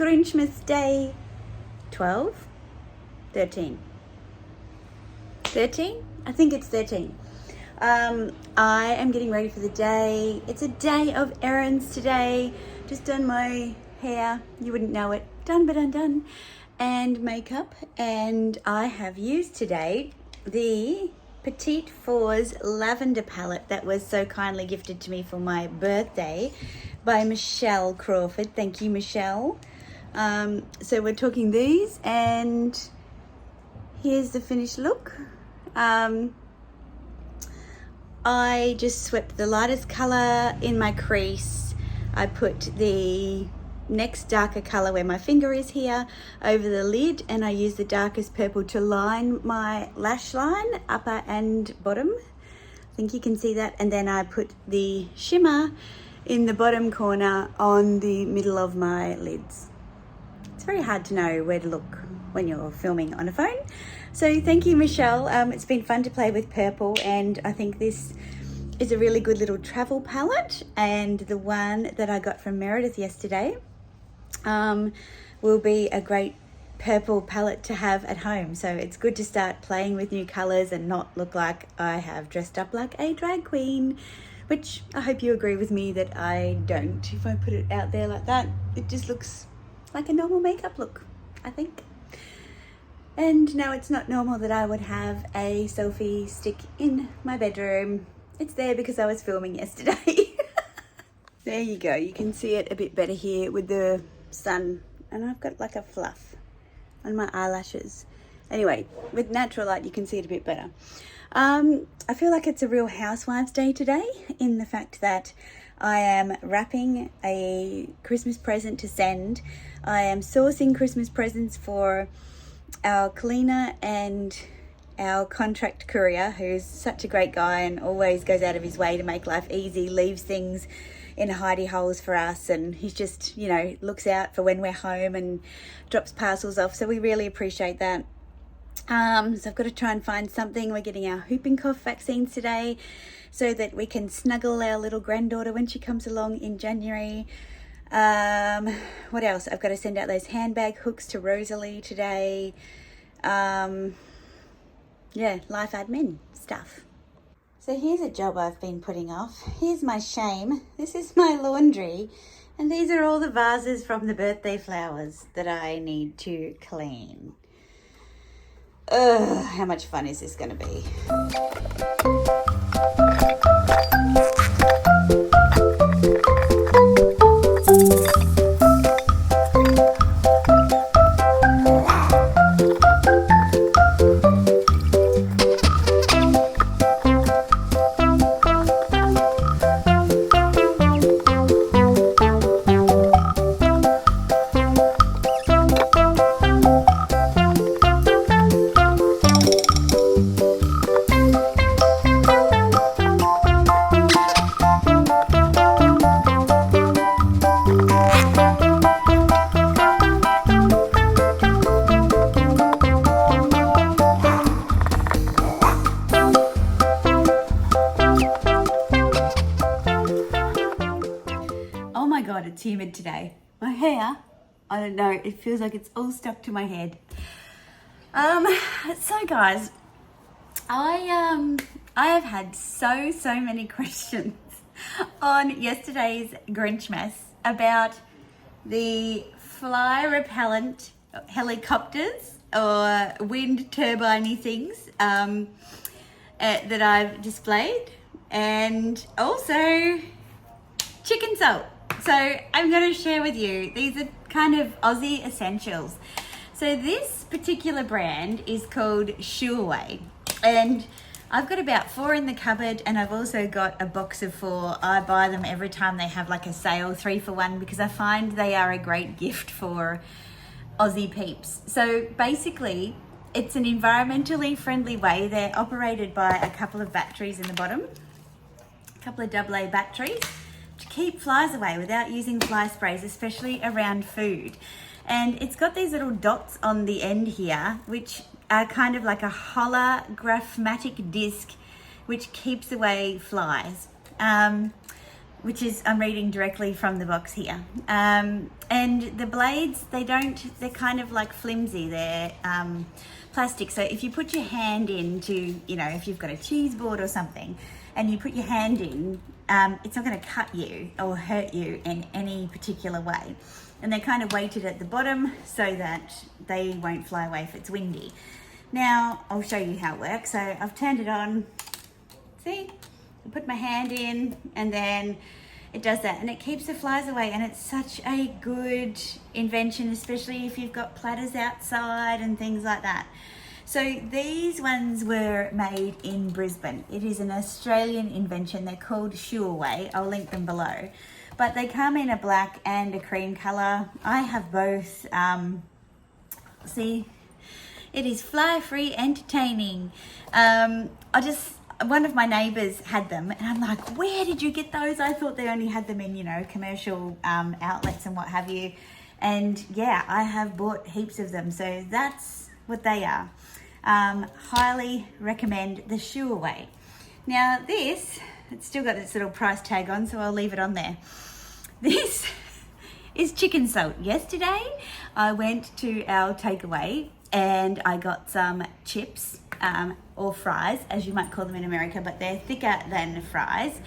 Grinchmas Day 12? 13? 13? I think it's 13. I am getting ready for the day. It's a day of errands today. Just done my hair. You wouldn't know it. Done but undone. And makeup. And I have used today the Petite Fours lavender palette that was so kindly gifted to me for my birthday by Michelle Crawford. Thank you, Michelle. So we're talking these, and here's the finished look. I just swept the lightest color in my crease. I put the next darker color where my finger is here over the lid, and I used the darkest purple to line my lash line, upper and bottom. I think you can see that. And then I put the shimmer in the bottom corner on the middle of my lids. It's very hard to know where to look when you're filming on a phone. So thank you, Michelle. It's been fun to play with purple, and I think this is a really good little travel palette. And the one that I got from Meredith yesterday will be a great purple palette to have at home. So it's good to start playing with new colors and not look like I have dressed up like a drag queen, which I hope you agree with me that I don't. If I put it out there like that, it just looks like a normal makeup look, I think. And no, it's not normal that I would have a selfie stick in my bedroom. It's there because I was filming yesterday. There you go. You can see it a bit better here with the sun. And I've got like a fluff on my eyelashes. Anyway, with natural light, you can see it a bit better. I feel like it's a real housewives day today, in the fact that I am wrapping a Christmas present to send. I am sourcing Christmas presents for our cleaner and our contract courier, who's such a great guy and always goes out of his way to make life easy, leaves things in hidey holes for us, and he's just, you know, looks out for when we're home and drops parcels off, so we really appreciate that. So I've got to try and find something. We're getting our whooping cough vaccines today so that we can snuggle our little granddaughter when she comes along in January. What else? I've got to send out those handbag hooks to Rosalie today. Yeah, life admin stuff. So here's a job I've been putting off. Here's my shame. This is my laundry. And these are all the vases from the birthday flowers that I need to clean. Ugh, how much fun is this going to be? It's humid today. My hair, I don't know, it feels like it's all stuck to my head. So guys, I have had so many questions on yesterday's Grinchmas about the fly repellent helicopters or wind turbine things that I've displayed, and also chicken salt. So I'm going to share with you, these are kind of Aussie essentials. So this particular brand is called Sureway, and I've got about 4 in the cupboard, and I've also got a box of 4. I buy them every time they have like a sale, 3 for 1, because I find they are a great gift for Aussie peeps. So basically, it's an environmentally friendly way. They're operated by a couple of batteries in the bottom, a couple of AA batteries, to keep flies away without using fly sprays, especially around food. And it's got these little dots on the end here, which are kind of like a holographic disc, which keeps away flies. which is, I'm reading directly from the box here. And the blades, they're kind of like flimsy, they're plastic. So if you put your hand into, you know, if you've got a cheese board or something, and you put your hand in, it's not going to cut you or hurt you in any particular way. And they're kind of weighted at the bottom so that they won't fly away if it's windy. Now, I'll show you how it works. So I've turned it on. See? I put my hand in and then it does that and it keeps the flies away, and it's such a good invention, especially if you've got platters outside and things like that. So these ones were made in Brisbane. It is an Australian invention. They're called Shuaway. I'll link them below. But they come in a black and a cream colour. I have both. See, it is fly-free entertaining. One of my neighbours had them and I'm like, where did you get those? I thought they only had them in, you know, commercial outlets and what have you. And yeah, I have bought heaps of them. So that's what they are. Highly recommend the Shuaway. Now this, it's still got its little price tag on, so I'll leave it on there. This is chicken salt. Yesterday I went to our takeaway and I got some chips, or fries, as you might call them in America, but they're thicker than fries.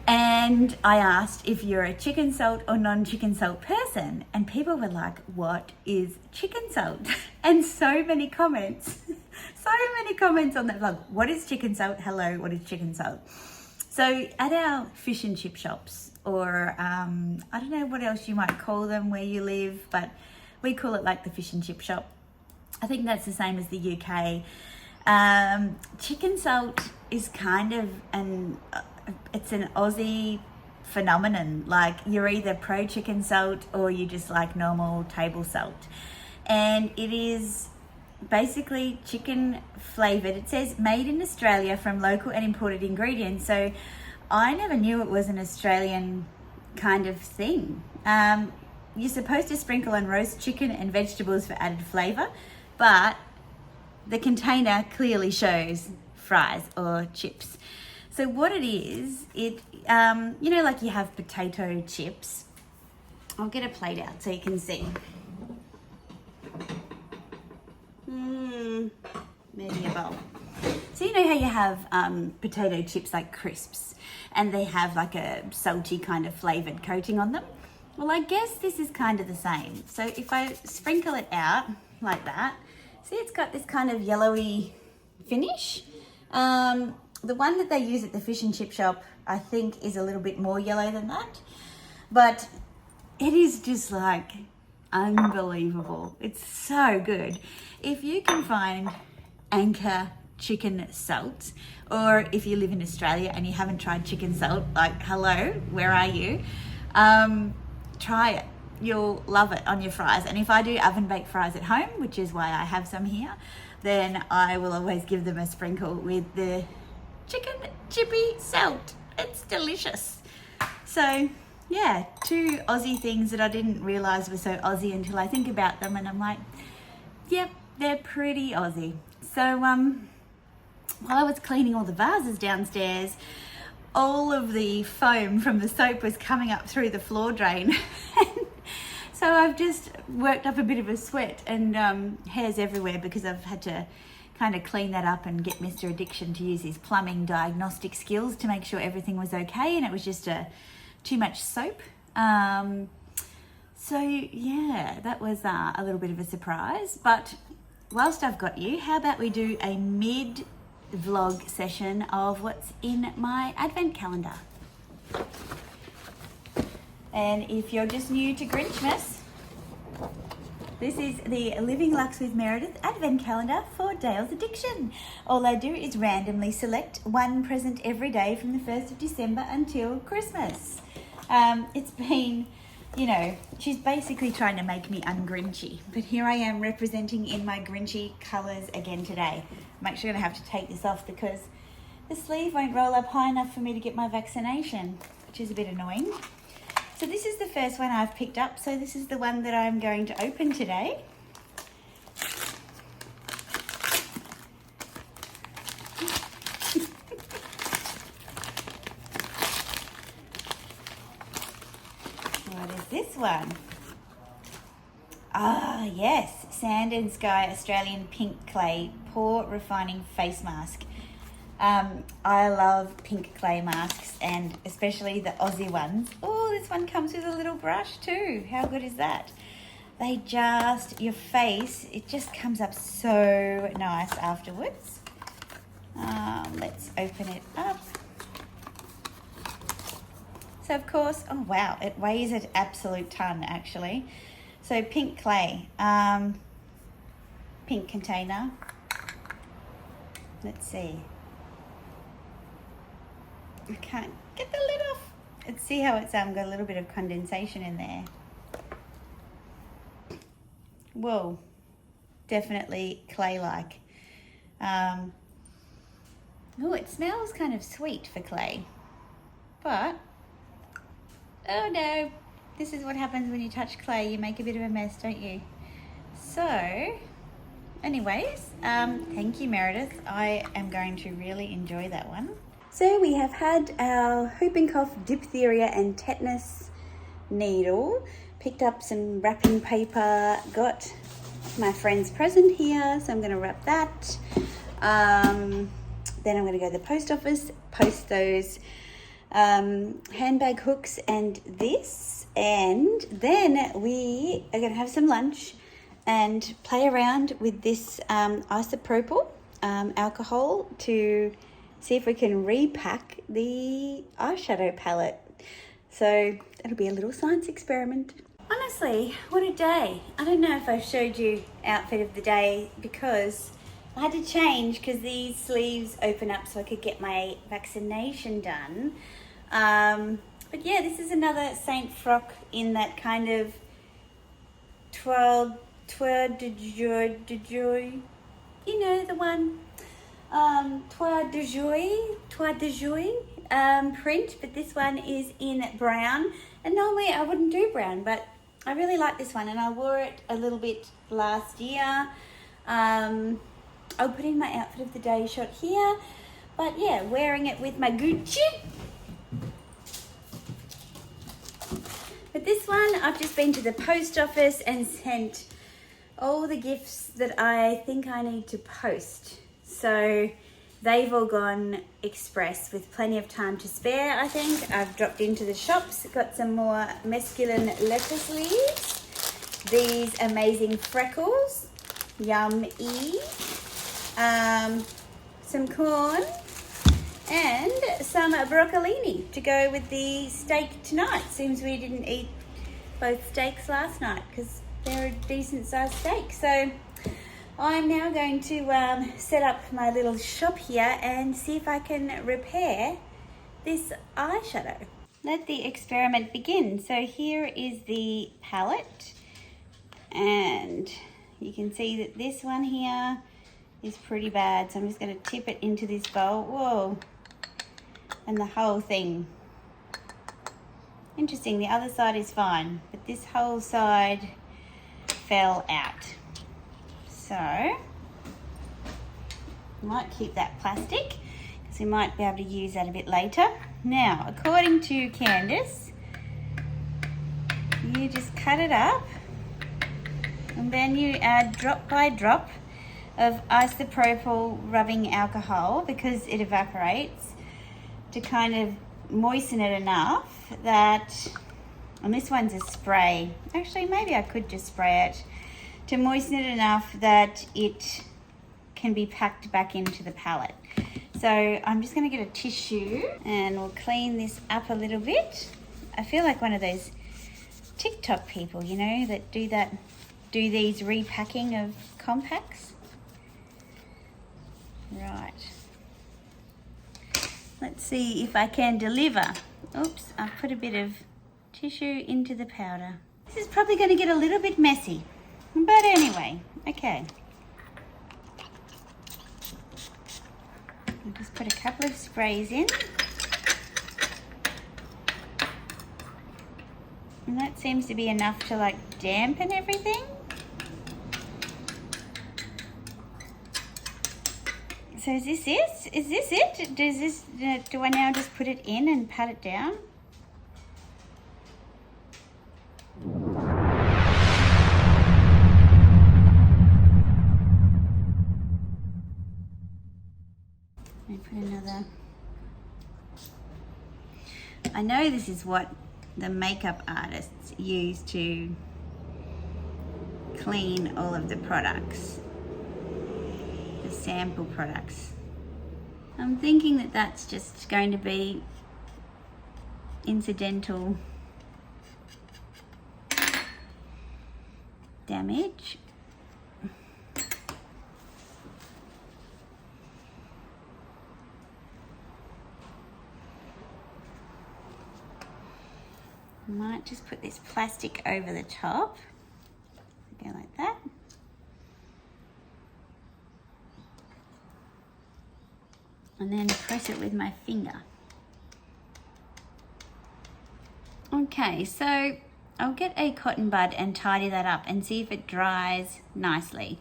And I asked if you're a chicken salt or non-chicken salt person, and people were like, what is chicken salt? And so many comments on that vlog. What is chicken salt? Hello, what is chicken salt? So at our fish and chip shops, or I don't know what else you might call them where you live, but we call it like the fish and chip shop. I think that's the same as the UK. Chicken salt is kind of it's an Aussie phenomenon. Like, you're either pro chicken salt or you just like normal table salt. And it is basically chicken flavored. It says made in Australia from local and imported ingredients. So I never knew it was an Australian kind of thing. You're supposed to sprinkle on roast chicken and vegetables for added flavor, but the container clearly shows fries or chips. So what it is, you know, like you have potato chips. I'll get a plate out so you can see. Maybe a bowl. So you know how you have potato chips like crisps, and they have like a salty kind of flavored coating on them? Well, I guess this is kind of the same. So if I sprinkle it out like that, see, it's got this kind of yellowy finish. The one that they use at the fish and chip shop, I think, is a little bit more yellow than that. But it is just like unbelievable. It's so good. If you can find Anchor chicken salt, or if you live in Australia and you haven't tried chicken salt, like, hello, where are you? Try it. You'll love it on your fries. And if I do oven baked fries at home, which is why I have some here, then I will always give them a sprinkle with the chicken chippy salt. It's delicious. So yeah, two Aussie things that I didn't realise were so Aussie until I think about them, and I'm like, yep, they're pretty Aussie. So while I was cleaning all the vases downstairs, all of the foam from the soap was coming up through the floor drain. So I've just worked up a bit of a sweat and hairs everywhere because I've had to kind of clean that up and get Mr. Addiction to use his plumbing diagnostic skills to make sure everything was okay, and it was just too much soap. So yeah, that was a little bit of a surprise. But whilst I've got you, how about we do a mid-vlog session of what's in my advent calendar. And if you're just new to Grinchmas, this is the Living Lux with Meredith advent calendar for Dale's Addiction. All I do is randomly select one present every day from the 1st of December until Christmas. It's been, you know, she's basically trying to make me ungrinchy, but here I am representing in my grinchy colours again today. I'm actually going to have to take this off because the sleeve won't roll up high enough for me to get my vaccination, which is a bit annoying. So this is the first one I've picked up. So this is the one that I'm going to open today. one? Ah, yes, Sand and Sky Australian Pink Clay Pore Refining Face Mask. I love pink clay masks, and especially the Aussie ones. Oh, this one comes with a little brush too. How good is that? They just, your face, it just comes up so nice afterwards. Let's open it up. So of course, oh wow, it weighs an absolute ton actually. So pink clay, pink container. Let's see. I can't get the lid off. Let's see how it's got a little bit of condensation in there. Whoa, definitely clay-like. Oh, it smells kind of sweet for clay, but oh no, this is what happens when you touch clay. You make a bit of a mess, don't you? So anyways, thank you, Meredith. I am going to really enjoy that one. So we have had our whooping cough, diphtheria and tetanus needle, picked up some wrapping paper, got my friend's present here, so I'm going to wrap that. Then I'm going to go to the post office, post those handbag hooks and this, and then we are going to have some lunch and play around with this isopropyl alcohol to see if we can repack the eyeshadow palette. So it'll be a little science experiment. Honestly, what a day. I don't know if I've showed you outfit of the day because I had to change because these sleeves open up so I could get my vaccination done. But yeah, this is another Saint frock in that kind of toile de joie, you know the one. Toile de joie print, but this one is in brown, and normally I wouldn't do brown, but I really like this one and I wore it a little bit last year. I'll put in my outfit of the day shot here, but yeah, wearing it with my Gucci. But this one, I've just been to the post office and sent all the gifts that I think I need to post. So they've all gone express with plenty of time to spare, I think. I've dropped into the shops, got some more mescaline lettuce leaves, these amazing freckles, yum-y, some corn, and some broccolini to go with the steak tonight. Seems we didn't eat both steaks last night because they're a decent sized steak. So I'm now going to set up my little shop here and see if I can repair this eyeshadow. Let the experiment begin. So here is the palette, and you can see that this one here is pretty bad. So I'm just going to tip it into this bowl. Whoa. And the whole thing. Interesting, the other side is fine, but this whole side fell out. So, I might keep that plastic because we might be able to use that a bit later. Now, according to Candace, you just cut it up and then you add drop by drop of isopropyl rubbing alcohol because it evaporates to kind of moisten it enough that, and this one's a spray. Actually, maybe I could just spray it to moisten it enough that it can be packed back into the palette. So I'm just going to get a tissue and we'll clean this up a little bit. I feel like one of those TikTok people, you know, that do these repacking of compacts. Right. Let's see if I can deliver. Oops, I've put a bit of tissue into the powder. This is probably going to get a little bit messy. But anyway, okay. I'll just put a couple of sprays in. And that seems to be enough to like dampen everything. So is this it? Is this it? Do I now just put it in and pat it down? I know this is what the makeup artists use to clean all of the products, the sample products. I'm thinking that that's just going to be incidental damage. I might just put this plastic over the top. Go like that. And then press it with my finger. Okay, so I'll get a cotton bud and tidy that up and see if it dries nicely.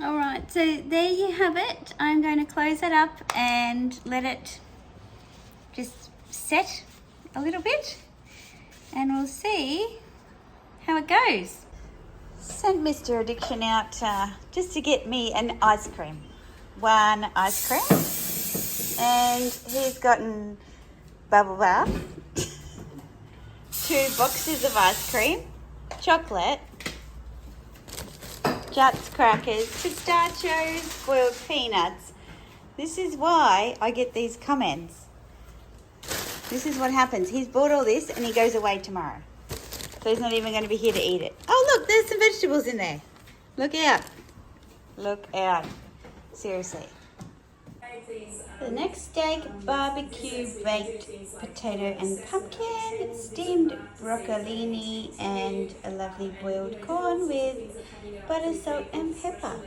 All right, so there you have it. I'm going to close it up and let it just set a little bit, and we'll see how it goes. Sent Mr. Addiction out just to get me an ice cream. One ice cream, and he's gotten bubble bath, 2 boxes of ice cream, chocolate, Jats crackers, pistachios, boiled peanuts. This is why I get these comments. This is what happens. He's bought all this and he goes away tomorrow. So he's not even going to be here to eat it. Oh look, there's some vegetables in there. Look out. Look out. Seriously. The next steak, barbecue, baked potato and pumpkin, steamed broccolini, and a lovely boiled corn with butter, salt and pepper.